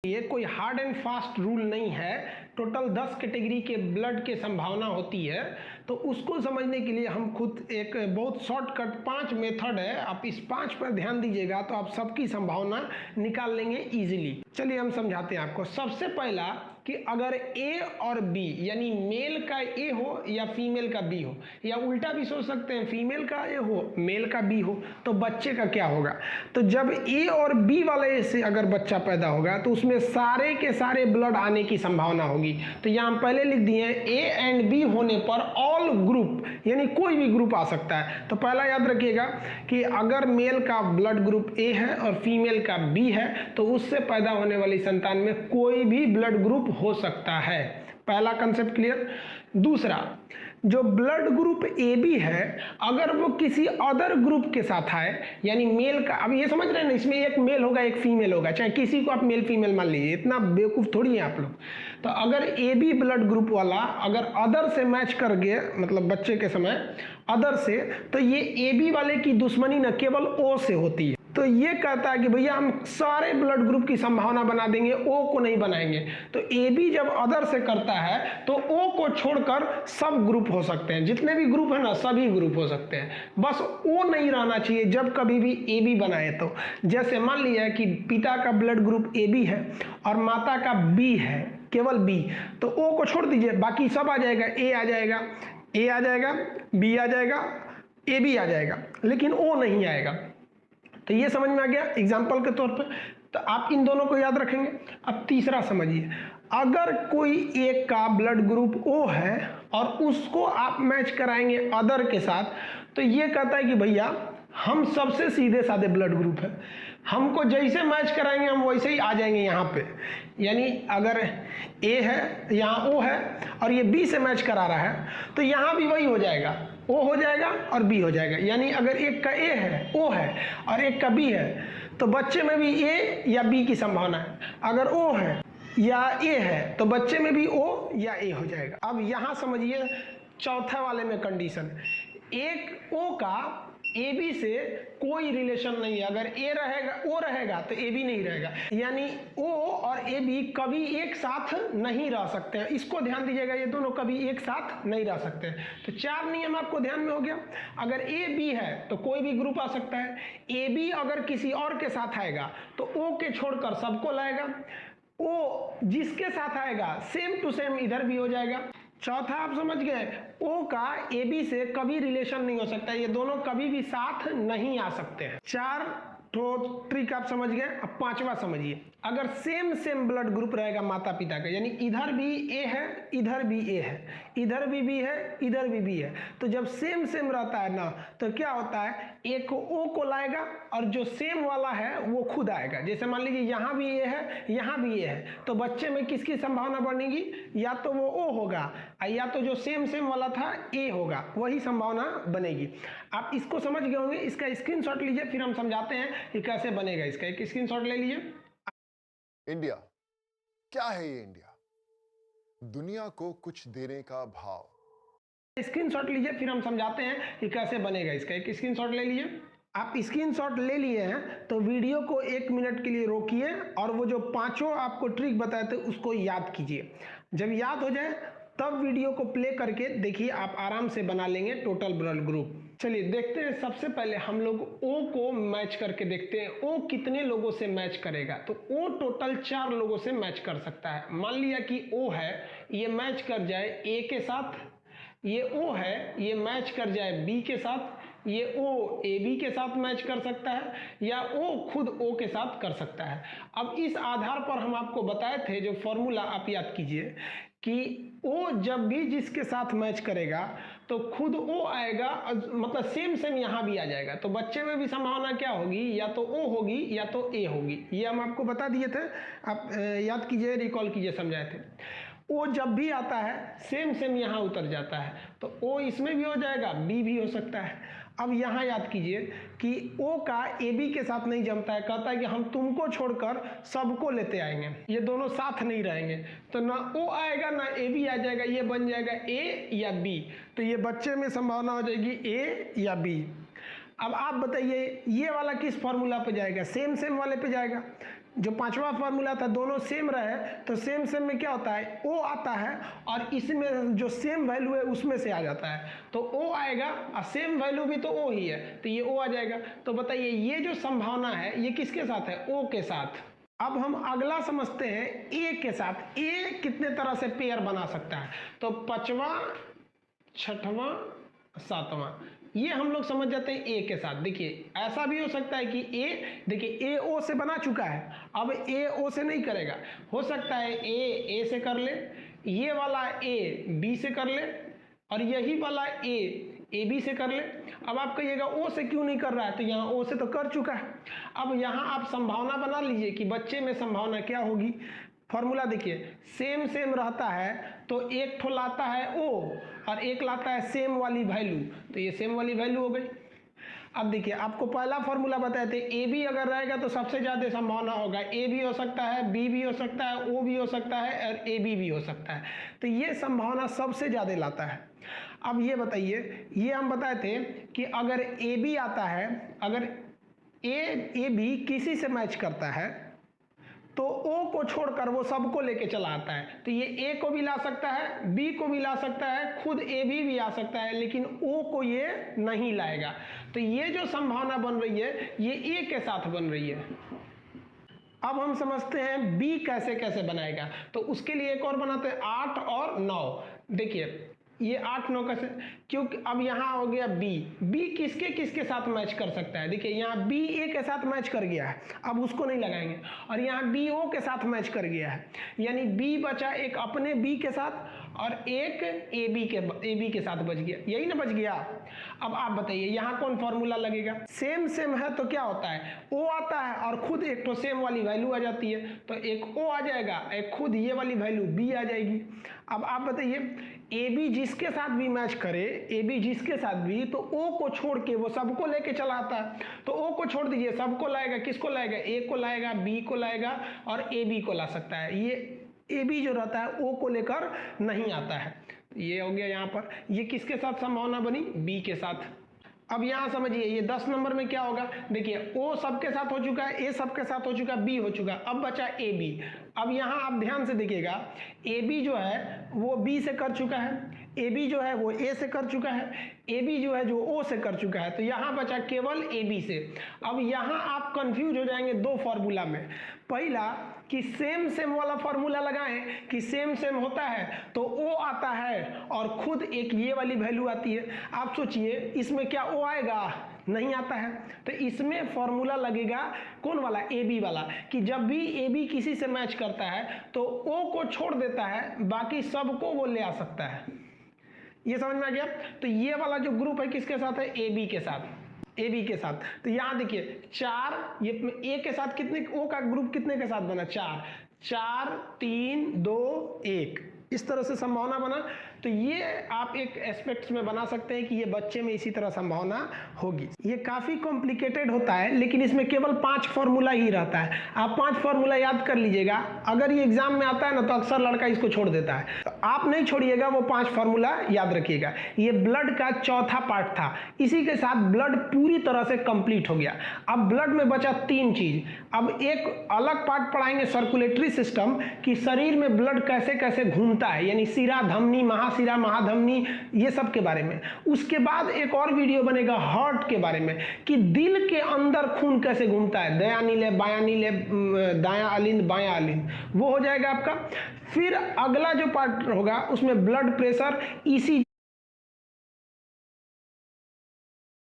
ये कोई hard and fast rule नहीं है। टोटल 10 कैटेगरी के ब्लड के संभावना होती है, तो उसको समझने के लिए हम खुद एक बहुत शॉर्टकट 5 मेथड है, आप इस 5 पर ध्यान दीजिएगा तो आप सबकी संभावना निकाल लेंगे इजीली। चलिए हम समझाते हैं आपको। सबसे पहला कि अगर ए और बी यानी मेल का ए हो या फीमेल का बी हो, या उल्टा भी सोच सकते हैं फीमेल का ए हो मेल का बी हो, तो बच्चे का क्या होगा। तो जब ए और बी वाले से अगर बच्चा पैदा होगा तो उसमें सारे के सारे ब्लड आने की संभावना होगी। तो यहाँ पहले लिख दिए ए एंड बी होने पर ऑल ग्रुप यानी कोई भी ग्रुप आ सकता है। तो पहला याद रखिएगा कि अगर मेल का ब्लड ग्रुप ए है और फीमेल का बी है तो उससे पैदा होने वाली संतान में कोई भी ब्लड ग्रुप हो सकता है। पहला कंसेप्ट क्लियर। दूसरा, जो ब्लड ग्रुप ए बी है अगर वो किसी अदर ग्रुप के साथ है यानी मेल का, अब ये समझ रहे हैं ना, इसमें एक मेल होगा एक फीमेल होगा, चाहे किसी को आप मेल फीमेल मान लीजिए, इतना बेवकूफ थोड़ी है आप लोग। तो अगर ए बी ब्लड ग्रुप वाला अगर अदर से मैच कर गए मतलब बच्चे के समय अदर से, तो ये ए बी वाले की दुश्मनी न केवल ओ से होती है। तो ये कहता है कि भैया हम सारे ब्लड ग्रुप की संभावना बना देंगे, ओ को नहीं बनाएंगे। तो ए बी जब अदर से करता है तो ओ को छोड़कर सब ग्रुप हो सकते हैं, जितने भी ग्रुप है ना सभी ग्रुप हो सकते हैं, बस ओ नहीं रहना चाहिए जब कभी भी ए बी बनाए। तो जैसे मान लिया कि पिता का ब्लड ग्रुप ए बी है और माता का बी है, केवल बी, तो ओ को छोड़ दीजिए, बाकी सब आ जाएगा, ए आ जाएगा, ए आ जाएगा, बी आ जाएगा, ए बी आ जाएगा, लेकिन ओ नहीं आएगा। तो ये समझ में आ गया एग्जाम्पल के तौर पे। तो आप इन दोनों को याद रखेंगे। अब तीसरा समझिए, अगर कोई एक का ब्लड ग्रुप ओ है और उसको आप मैच कराएंगे अदर के साथ, तो ये कहता है कि भैया हम सबसे सीधे साधे ब्लड ग्रुप है, हमको जैसे मैच कराएंगे हम वैसे ही आ जाएंगे यहाँ पे। यानी अगर ए है यहाँ ओ है और ये बी से मैच करा रहा है तो यहाँ भी वही हो जाएगा, ओ हो जाएगा और बी हो जाएगा। यानी अगर एक का ए है ओ है और एक का बी है तो बच्चे में भी ए या बी की संभावना है, अगर ओ है या ए है तो बच्चे में भी ओ या ए हो जाएगा। अब यहाँ समझिए चौथे वाले में कंडीशन, एक ओ का ए बी से कोई रिलेशन नहीं है, अगर ए रहेगा ओ रहेगा तो ए बी नहीं रहेगा, यानी ओ और ए बी कभी एक साथ नहीं रह सकते हैं। इसको ध्यान दीजिएगा, ये दोनों कभी एक साथ नहीं रह सकते हैं। तो 4 नियम आपको ध्यान में हो गया। अगर ए बी है तो कोई भी ग्रुप आ सकता है, ए बी अगर किसी और के साथ आएगा तो ओ के छोड़कर सबको लाएगा, ओ जिसके साथ आएगा सेम टू सेम इधर भी हो जाएगा। चौथा आप समझ गए, ओ का ए बी से कभी रिलेशन नहीं हो सकता, ये दोनों कभी भी साथ नहीं आ सकते हैं। 4 तो ट्रिक आप समझ गए। अब 5वां समझिए, अगर सेम ब्लड ग्रुप रहेगा माता पिता का, यानी इधर भी ए है इधर भी ए है, इधर भी बी है इधर भी बी है, तो जब सेम रहता है ना तो क्या होता है, एक को ओ को लाएगा और जो सेम वाला है वो खुद आएगा। जैसे मान लीजिए यहाँ भी ए है यहाँ भी ए है, तो बच्चे में किसकी संभावना बनेगी, या तो वो ओ होगा या तो जो सेम वाला था ए होगा, वही संभावना बनेगी। आप इसको समझ गए होंगे। इसका स्क्रीनशॉट लीजिए फिर हम समझाते हैं कि कैसे बनेगा। इसका एक स्क्रीनशॉट ले लीजिए। इंडिया क्या है ये इंडिया, दुनिया को कुछ देने का भाव। स्क्रीनशॉट लीजिए फिर हम समझाते हैं कि कैसे बनेगा। इसका एक स्क्रीनशॉट ले लीजिए। आप स्क्रीनशॉट ले लिए हैं तो वीडियो को 1 मिनट के लिए रोकिए और वो जो 5 आपको ट्रिक बताए थे उसको याद कीजिए। जब याद हो जाए तब वीडियो को प्ले करके देखिए, आप आराम से बना लेंगे टोटल ब्लड ग्रुप। चलिए देखते हैं। सबसे पहले हम लोग ओ को मैच करके देखते हैं ओ कितने लोगों से मैच करेगा। तो ओ टोटल 4 लोगों से मैच कर सकता है। मान लिया कि ओ है, ये मैच कर जाए ए के साथ, ये ओ है ये मैच कर जाए बी के साथ, ये ओ ए बी के साथ मैच कर सकता है, या ओ खुद ओ के साथ कर सकता है। अब इस आधार पर हम आपको बताए थे जो फॉर्मूला, आप याद कीजिए कि ओ जब भी जिसके साथ मैच करेगा तो खुद ओ आएगा, मतलब सेम यहाँ भी आ जाएगा। तो बच्चे में भी संभावना क्या होगी, या तो ओ होगी या तो ए होगी। ये हम आपको बता दिए थे, आप याद कीजिए रिकॉल कीजिए, समझाए थे। ओ जब भी आता है सेम यहाँ उतर जाता है, तो ओ इसमें भी हो जाएगा बी भी हो सकता है। अब यहाँ याद कीजिए कि ओ का ए बी के साथ नहीं जमता है, कहता है कि हम तुमको छोड़कर सबको लेते आएंगे, ये दोनों साथ नहीं रहेंगे, तो ना ओ आएगा ना ए बी आ जाएगा, ये बन जाएगा ए या बी। तो ये बच्चे में संभावना हो जाएगी ए या बी। अब आप बताइए ये वाला किस फॉर्मूला पे जाएगा, सेम वाले पे जाएगा। जो पांचवा फॉर्मूला था दोनों सेम रहे तो सेम सेम में क्या होता है, ओ आता है, और इसमें जो सेम वैल्यू है उसमें से आ जाता है, तो ओ आएगा, और सेम वैल्यू भी तो ओ ही है, तो ये ओ आ जाएगा। तो बताइए ये जो संभावना है ये किसके साथ है, ओ के साथ। अब हम अगला समझते हैं ए के साथ। ए कितने तरह से पेयर बना सकता है, तो पांचवा, छठवां, सातवां, ये हम लोग समझ जाते हैं ए के साथ। देखिए ऐसा भी हो सकता है कि ए, देखिए ए ओ से बना चुका है, अब ए ओ से नहीं करेगा, हो सकता है ए से कर ले, ये वाला ए बी से कर ले, और यही वाला ए बी से कर ले। अब आप कहिएगा ओ से क्यों नहीं कर रहा है, तो यहाँ ओ से तो कर चुका है। अब यहाँ आप संभावना बना लीजिए कि बच्चे में संभावना क्या होगी। फॉर्मूला देखिए, सेम सेम रहता है तो एक ठो लाता है ओ और एक लाता है सेम वाली वैल्यू, तो ये सेम वाली वैल्यू हो गई। अब देखिए आपको पहला फॉर्मूला बताए थे, ए बी अगर रहेगा तो सबसे ज़्यादा संभावना होगा, ए भी हो सकता है, बी भी हो सकता है, ओ भी हो सकता है, और ए बी भी हो सकता है, तो ये संभावना सबसे ज़्यादा लाता है। अब ये बताइए, ये हम बताए थे कि अगर ए बी आता है, अगर ए बी किसी से मैच करता है तो ओ को छोड़कर वो सबको लेके चला आता है, तो ये ए को भी ला सकता है, बी को भी ला सकता है, खुद ए भी आ सकता है, लेकिन ओ को ये नहीं लाएगा। तो ये जो संभावना बन रही है ये ए के साथ बन रही है। अब हम समझते हैं बी कैसे कैसे बनाएगा, तो उसके लिए एक और बनाते हैं 8 और 9। देखिए ये 8 9 कैसे, क्योंकि अब यहाँ हो गया बी किसके किसके साथ मैच कर सकता है। देखिए यहाँ बी ए के साथ मैच कर गया है, अब उसको नहीं लगाएंगे, और यहाँ बी ओ के साथ मैच कर गया है, यानी बी बचा एक अपने बी के साथ और एक ए बी के साथ बच गया, यही ना बच गया। अब आप बताइए यहाँ कौन फॉर्मूला लगेगा, सेम सेम है तो क्या होता है, ओ आता है और खुद एक तो सेम वाली वैल्यू आ जाती है, तो एक ओ आ जाएगा, एक खुद ये वाली वैल्यू बी आ जाएगी। अब आप बताइए ए बी जिसके साथ भी मैच करे, ए बी जिसके साथ भी, तो ओ को छोड़ के वो सबको लेके चला आता है, तो ओ को छोड़ दीजिए, सबको लाएगा, किसको लाएगा, ए को लाएगा, बी को लाएगा और ए बी को ला सकता है। ये ए बी जो रहता है ओ को लेकर नहीं आता है। ये हो गया यहाँ पर, ये किसके साथ संभावना बनी, बी के साथ। अब यहाँ समझिए ये 10 नंबर में क्या होगा, देखिए ओ सबके साथ हो चुका है, ए सबके साथ हो चुका है, बी हो चुका है, अब बचा ए बी। अब यहाँ आप ध्यान से देखिएगा, ए बी जो है वो बी से कर चुका है, ए बी जो है वो ए से कर चुका है, ए बी जो है जो ओ से कर चुका है, तो यहाँ बचा केवल ए बी से। अब यहाँ आप कंफ्यूज हो जाएंगे दो फॉर्मूला में, पहला कि सेम सेम वाला फॉर्मूला लगाएं कि सेम सेम होता है तो ओ आता है और खुद एक ये वाली वैल्यू आती है। आप सोचिए इसमें क्या ओ आएगा, नहीं आता है, तो इसमें फॉर्मूला लगेगा कौन वाला, ए बी वाला, कि जब भी ए बी किसी से मैच करता है तो ओ को छोड़ देता है, बाकी सबको वो ले आ सकता है। ये समझ में आ गया। तो ये वाला जो ग्रुप है किसके साथ है, ए बी के साथ, ए बी के साथ। तो यहाँ देखिए 4, ये ए के साथ कितने, ओ का ग्रुप कितने के साथ बना, 4 4 3 2 1, इस तरह से संभावना बना। तो ये आप एक एस्पेक्ट्स में बना सकते हैं कि ये बच्चे में इसी तरह संभावना होगी। ये काफ़ी कॉम्प्लिकेटेड होता है, लेकिन इसमें केवल 5 फॉर्मूला ही रहता है। आप 5 फॉर्मूला याद कर लीजिएगा, अगर ये एग्जाम में आता है ना तो अक्सर लड़का इसको छोड़ देता है, तो आप नहीं छोड़िएगा, वो 5 फॉर्मूला याद रखिएगा। ये ब्लड का चौथा पार्ट था, इसी के साथ ब्लड पूरी तरह से कंप्लीट हो गया। अब ब्लड में बचा 3 चीज। अब एक अलग पार्ट पढ़ाएंगे सर्कुलेटरी सिस्टम, कि शरीर में ब्लड कैसे कैसे घूमता है, यानी शिरा, धमनी, महाशिरा, महाधमनी, ये सब के बारे में। उसके बाद एक और वीडियो बनेगा हार्ट के बारे में, कि दिल के अंदर खून कैसे घूमता है, दयानील है, बायानील है, दायां अलिंद, बायां अलिंद, वो हो जाएगा आपका। फिर अगला जो पार्ट होगा उसमें ब्लड प्रेशर, ECG